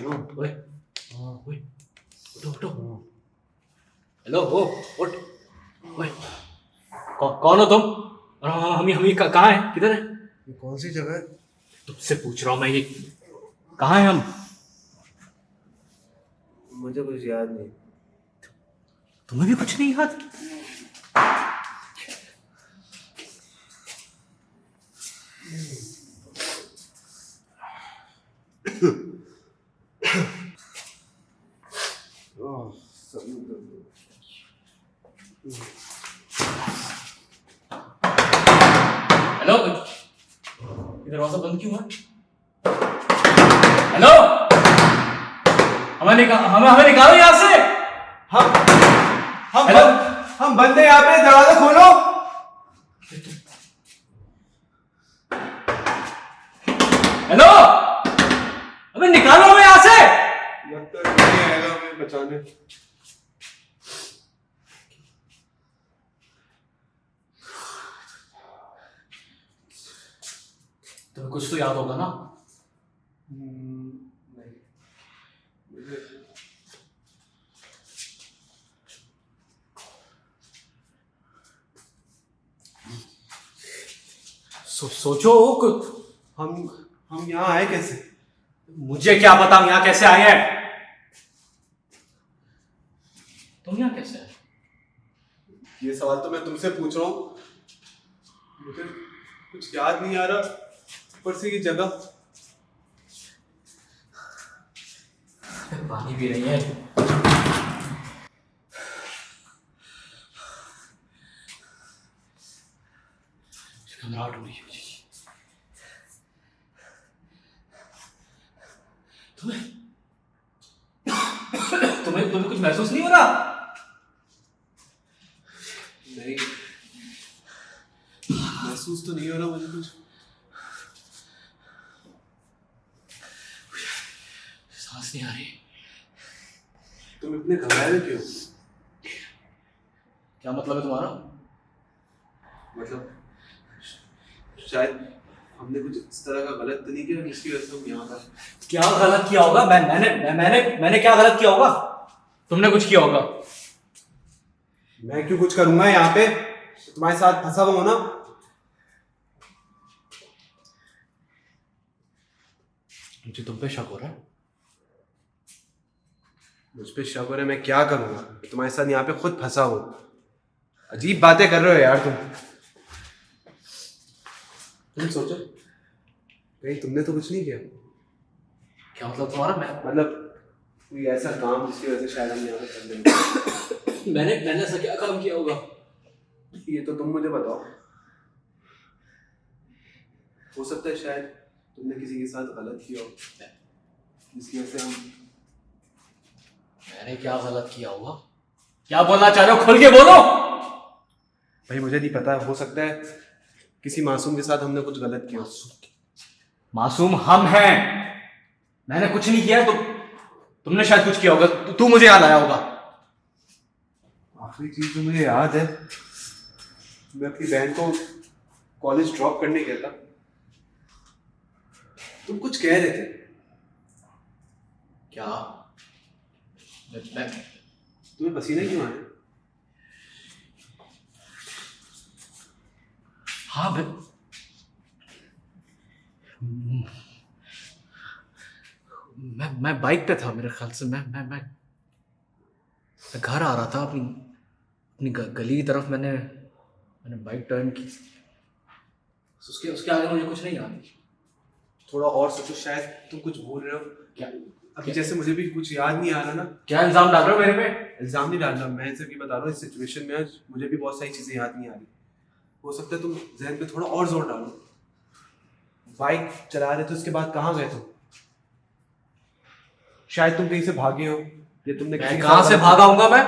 ओए ओए उठो उठो। हेलो ओ उठ। ओए कौन हो तुम? और हम कहाँ हैं, किधर है? ये कौन सी जगह है? तुमसे पूछ रहा हूँ मैं, ये कहाँ है हम? मुझे कुछ याद नहीं। तुम्हें भी कुछ नहीं याद? ओह, समुद्र। हेलो, ये दरवाजा बंद क्यों है? हेलो, हमें निकालो यहाँ से। हम हम हेलो? हम बंद हैं यहाँ पे, दरवाजा खोलो। हेलो, हमें निकालो, हमें यहाँ से। लगता है कोई आएगा हमें बचाने। तुम्हें कुछ तो याद होगा ना? नहीं, मुझे सोचो कुछ। हम यहाँ आए कैसे? मुझे क्या पता हम यहाँ कैसे आए हैं? तुम यहाँ कैसे आए? ये सवाल तो मैं तुमसे पूछ रहा हूँ। मुझे कुछ याद नहीं आ रहा, ऊपर से ये जगह। पानी पी रही है। घबराहट हो रही है मुझे। तुम्हें तुम्हें तुम्हें कुछ महसूस नहीं हो रहा? नहीं, महसूस तो नहीं हो रहा मुझे कुछ। सांस नहीं आ रही। तुम इतने घबराए क्यों? क्या मतलब है तुम्हारा? मतलब शायद हमने कुछ इस तरह का गलत तो नहीं किया जिसकी वजह से हम यहाँ पर। क्या गलत किया होगा? मैंने क्या गलत किया होगा? तुमने कुछ किया होगा। मैं क्यों कुछ करूंगा यहाँ पे? तुम्हारे साथ फंसा हुआ हूं ना। मुझे तुम पे शक हो रहा है। मुझ पे शक हो रहा है, मैं क्या करूंगा? तुम्हारे साथ यहाँ पे खुद फंसा हूं। अजीब बातें कर रहे हो यार तुम सोचो, कहीं तुमने तो कुछ नहीं किया? क्या मतलब तुम्हारा? मतलब कोई ऐसा काम जिसकी वजह से शायद हम यहाँ पे फंस गए। मैंने ऐसा क्या काम किया होगा? ये तो तुम मुझे बताओ। हो सकता है शायद तुमने किसी के साथ गलत किया हो जिसकी वजह से हम। मैंने क्या गलत किया होगा? क्या बोलना चाह रहे हो? खुल के बोलो। भाई मुझे नहीं पता, हो सकता है किसी मासूम के साथ हमने कुछ गलत किया। मासूम हम हैं। मैंने कुछ नहीं किया तो तुमने शायद कुछ किया होगा। तू मुझे याद आया होगा। आखिरी चीज जो मुझे याद है, मैं अपनी बहन को कॉलेज ड्रॉप करने गया था। तुम कुछ कह रहे थे। क्या? तुम्हें पसीने क्यों आए? हाँ मैं बाइक पे था, मेरे ख्याल से मैं घर आ रहा था अपनी गली की तरफ। मैंने बाइक टर्न की। उसके उसके आगे मुझे कुछ नहीं याद। थोड़ा और सोचो, शायद तुम कुछ भूल रहे हो। क्या? अभी जैसे मुझे भी कुछ याद नहीं आ रहा ना। क्या इल्जाम डाल रहे हो मेरे पे? इल्जाम नहीं डाल रहा, मैं सिर्फ ये बता रहा हूँ इस सिचुएशन में आज मुझे भी बहुत सारी चीजें याद नहीं आ रही। हो सकता है तुम जहन पे थोड़ा और जोर डालो। बाइक चला रहे थे, उसके बाद कहाँ गए तुम? शायद तुम कहीं से भागे हो या तुमने किसी के कहाँ साथ से गलत- भागा हूँगा मैं?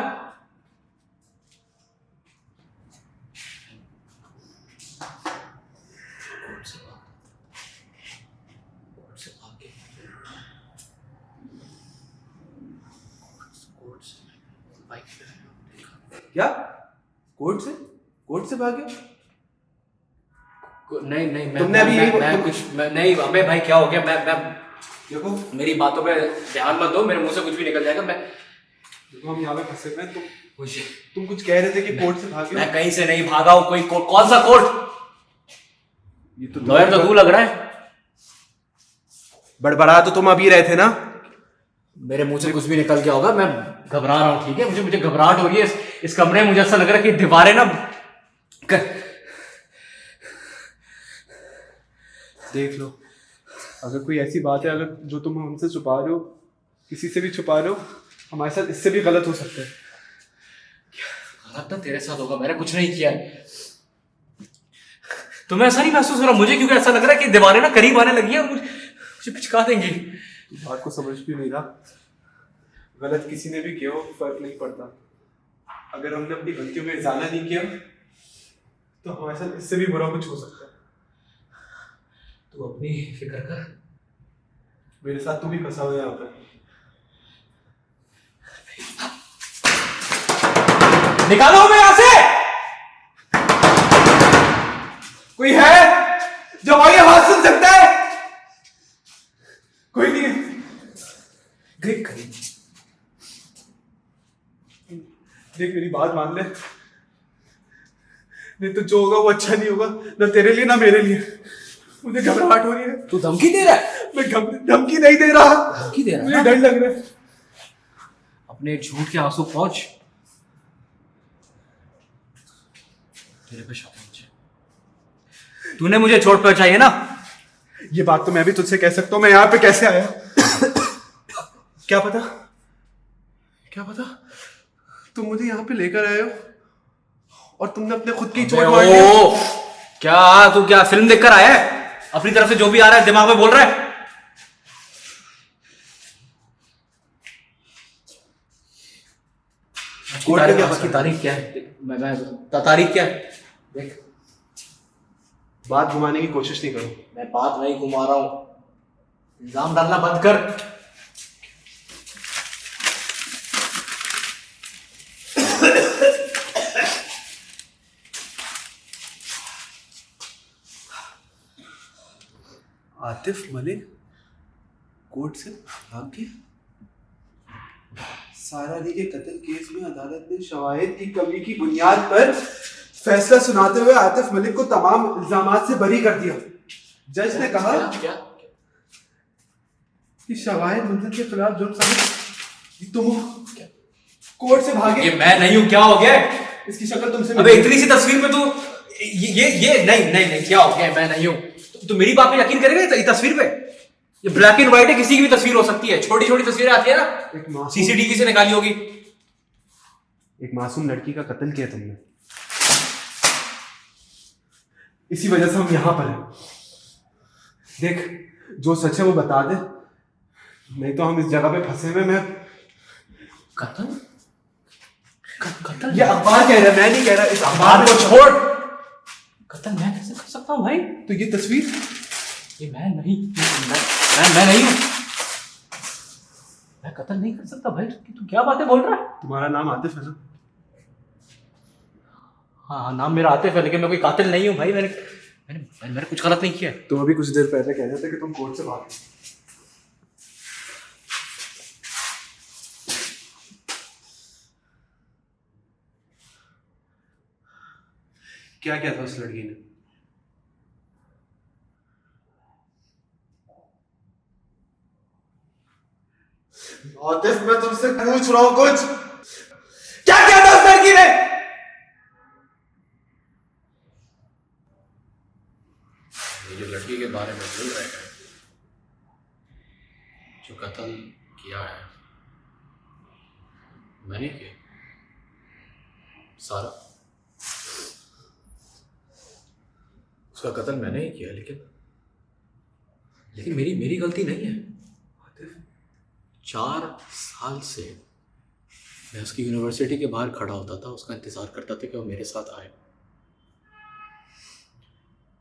क्या? कोर्ट से भागे? नहीं तुमने अभी यही मैं कुछ नहीं। अबे भाई क्या हो गया? मैं देखो मेरी बातों पे ध्यान मत दो, मेरे मुंह से कुछ भी निकल जाएगा। मैं देखो हम यहाँ पे फंसे हुए हैं, मुझे तुम कुछ कह रहे थे कि कोर्ट से भागे हो। मैं कहीं से नहीं भागा हूँ। कोई कोर्ट? कौन सा कोर्ट? ये तो लॉयर तो तू लग रहा है। बड़बड़ा तो तुम अभी रहे थे ना। मेरे मुंह से कुछ भी निकल गया होगा। मैं घबरा रहा हूँ, ठीक है? मुझे घबराहट हो रही है इस कमरे में। मुझे ऐसा लग रहा है कि दीवारें ना देख लो, अगर कोई ऐसी बात है अगर जो तुम हमसे छुपा रहे हो, किसी से भी छुपा रहे हो, हमारे साथ इससे भी गलत हो सकता है। गलत ना तेरे साथ होगा, मैंने कुछ नहीं किया है। तुम्हें ऐसा नहीं महसूस हो रहा? मुझे क्योंकि ऐसा लग रहा है कि दीवारें ना करीब आने लगी है, मुझे पिचका देंगी। बात को समझ भी नहीं रहा। गलत किसी ने भी किया हो फर्क नहीं पड़ता। अगर हमने अपनी गलतियों में इजाला नहीं किया तो हमारे साथ इससे भी बुरा कुछ हो सकता है। तू अपनी फिक्र कर। मेरे साथ तू भी फंसा हुआ है यहाँ पर। निकालो हमें यहाँ से। कोई है जो हमारी आवाज सुन सकता है? कोई नहीं है। देख मेरी बात मान ले, नहीं तो जो होगा वो अच्छा नहीं होगा, ना तेरे लिए ना मेरे लिए। मुझे घबराहट हो रही है। तू धमकी दे रहा है? मैं धमकी नहीं दे रहा, धमकी दे रहा है? मुझे डर लग रहा है। अपने झूठ के आंसू पहुंच। तेरे पे शक है मुझे। तूने मुझे चोट पहुंचाई है ना? ये बात तो मैं भी तुझसे कह सकता हूँ। मैं यहाँ पे कैसे आया क्या पता, क्या पता तुम मुझे यहाँ पे लेकर आए हो और तुमने अपने खुद की चोट मार ली। क्या तू क्या फिल्म देखकर आया है? अपनी तरफ से जो भी आ रहा है दिमाग में बोल रहा है। उसकी तारीख क्या है? मैं तारीख क्या है? देख, बात घुमाने की कोशिश नहीं करो। मैं बात नहीं घुमा रहा हूं। इल्जाम डालना बंद कर। आतिफ मलिक कोर्ट से भाग गया। सारा अली के कत्ल केस में अदालत ने शवाहिद की कमी की बुनियाद पर फैसला सुनाते हुए आतिफ मलिक को तमाम इल्जामात से बरी कर दिया। जज ने कहा कि शवाहिद मुंतज़िर के खिलाफ जुर्म साबित। तुम कोर्ट से भागे। ये मैं नहीं हूं। क्या हो गया? इसकी शक्ल तुमसे अबे इतनी सी तस्वीर में तू ये नहीं क्या हो गया? मैं नहीं हूं। तू मेरी बात पे यकीन करेगा? ये तस्वीर पे ये ब्लैक एंड व्हाइट है, किसी की भी तस्वीर हो सकती है। छोटी छोटी तस्वीरें आती है ना, सीसीटीवी से निकाली होगी। एक मासूम लड़की का कत्ल किया तुमने, इसी वजह से हम यहां पर हैं। देख जो सच है वो बता दे, नहीं तो हम इस जगह पे फंसे हुए। मैं कत्ल ये अखबार कह रहा है, मैं नहीं कह रहा। इस अखबार को छोड़। कत्ल मैं कैसे कर सकता हूँ भाई? तो ये तस्वीर ये मैं नहीं मैं नहीं हूँ। मैं कत्ल नहीं कर सकता भाई। तू क्या बातें बोल रहा है? तुम्हारा नाम आतिफ है ना? हाँ नाम मेरा आतिफ है, लेकिन मैं कोई कातिल नहीं हूँ भाई। मैंने कुछ गलत नहीं किया। तुम अभी कुछ देर पहले कह रहे थे कि तुम कोर्ट से भागे। क्या क्या था उस लड़की ने? आतिफ मैं तुमसे पूछ रहा हूं कुछ। क्या क्या था उस लड़की ने? ये जो लड़की के बारे में बोल रहे हैं, जो कत्ल किया है, मैंने किया सारा। उसका कत्ल मैंने ही किया, लेकिन मेरी गलती नहीं है। 4 साल से मैं उसकी यूनिवर्सिटी के बाहर खड़ा होता था, उसका इंतज़ार करता था कि वो मेरे साथ आए।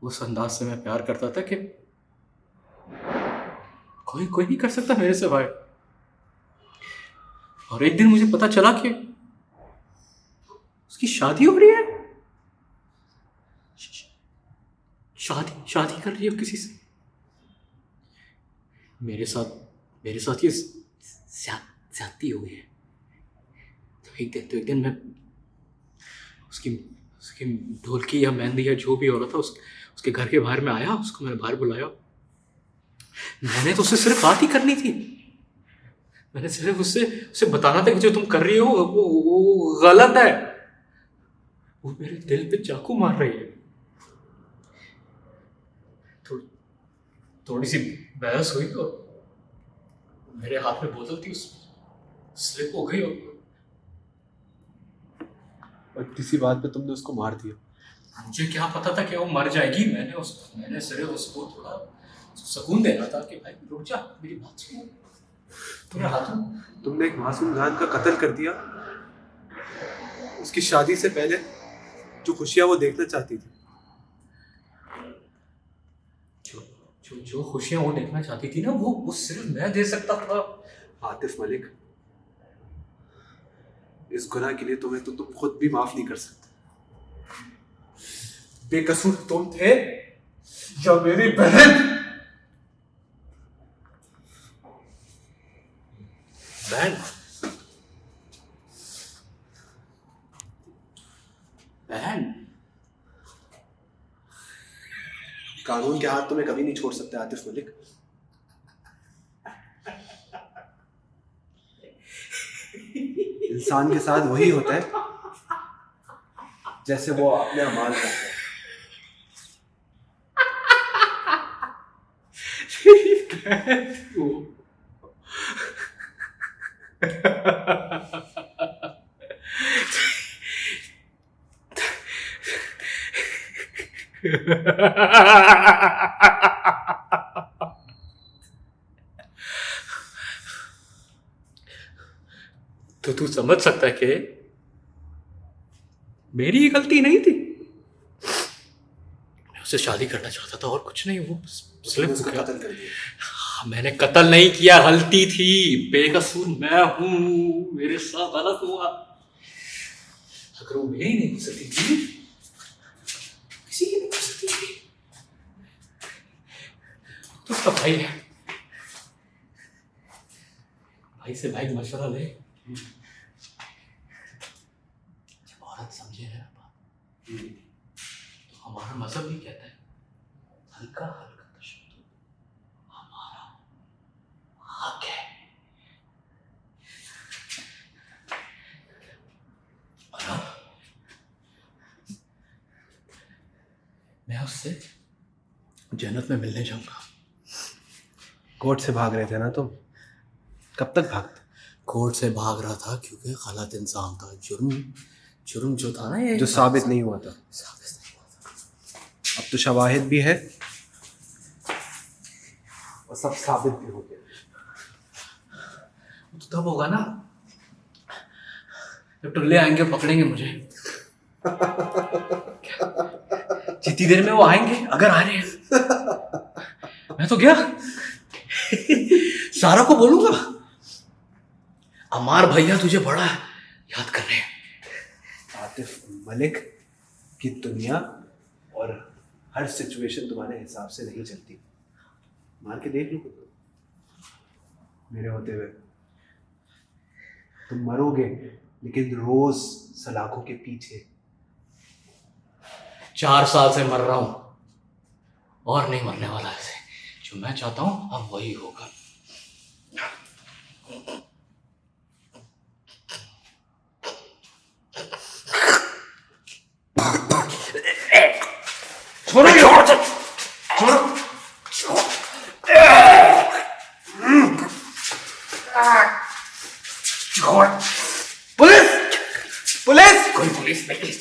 उस अंदाज से मैं प्यार करता था कि कोई नहीं कर सकता मेरे से भाई। और एक दिन मुझे पता चला कि उसकी शादी हो रही है। शादी कर रही है किसी से। मेरे साथ ये ज्यादती हो गई है। तो एक दिन मैं उसकी उसकी ढोलकी या मेहंदी या जो भी हो रहा था उसके घर के बाहर में आया, उसको मैंने बाहर बुलाया। मैंने तो उससे सिर्फ बात ही करनी थी। मैंने सिर्फ उससे बताना था कि जो तुम कर रही हो वो गलत है। वो मेरे दिल पे चाकू मार रही है। थोड़ी सी बहस हुई तो मेरे हाथ में बोतल थी, स्लिप हो गई और किसी बात पे तुमने उसको मार दिया। मुझे क्या पता था कि वो मर जाएगी। मैंने सिर्फ उसको थोड़ा सुकून देना था कि भाई रुक जा, मेरी बात सुनो। तुम्हारे हाथों तुमने एक मासूम जान का कत्ल कर दिया, उसकी शादी से पहले जो खुशियां वो देखना चाहती थी। जो खुशियां वो देखना चाहती थी ना, वो सिर्फ मैं दे सकता था। आतिफ मलिक, इस गुनाह के लिए तुम्हें तो तुम खुद भी माफ नहीं कर सकते। बेकसूर तुम थे या मेरी बहन? बहन बहन कानून के हाथ तुम्हें कभी नहीं छोड़ सकते आतिफ मलिक। इंसान के साथ वही होता है जैसे वो अपने अमाल करता है। तो तू समझ सकता है कि मेरी गलती नहीं थी। मैं उससे शादी करना चाहता था और कुछ नहीं। वो उसने उसका कत्ल कर दिया। मैंने कत्ल नहीं किया, गलती थी। बेकसूर मैं हूं, मेरे साथ गलत हुआ। अगर वो मेरी नहीं हो सकती थी, किसी की नहीं हो सकती थी। तो उसका भाई है, भाई से भाई मशवरा ले। जब औरत समझे है बात, तो हमारा मजहब भी कहता है हल्का हल्का तशद्दुद हमारा हक है। और मैं उससे जन्नत में मिलने जाऊंगा। कोर्ट से भाग रहे थे ना तुम? कब तक भागते? कोर्ट से भाग रहा था क्योंकि गलत इंसान था। जुर्म जो था ना, ये जो साबित नहीं हुआ था। साबित नहीं हुआ था। अब तो शवाहिद भी है और सब साबित भी हो गया। तो तब होगा ना जब टुल्ले आएंगे, पकड़ेंगे मुझे। जितनी देर में वो आएंगे, अगर आ रहे हैं, मैं तो गया। सारा को बोलूंगा अमार भैया तुझे बड़ा याद कर रहे हैं। आतिफ मलिक की दुनिया और हर सिचुएशन तुम्हारे हिसाब से नहीं चलती। मार के देख लो खुद को। मेरे होते हुए तुम मरोगे, लेकिन रोज सलाखों के पीछे। 4 साल से मर रहा हूं और नहीं मरने वाला। ऐसे जो मैं चाहता हूं अब वही होगा। पुलिस! पुलिस! कोई पुलिस नहीं।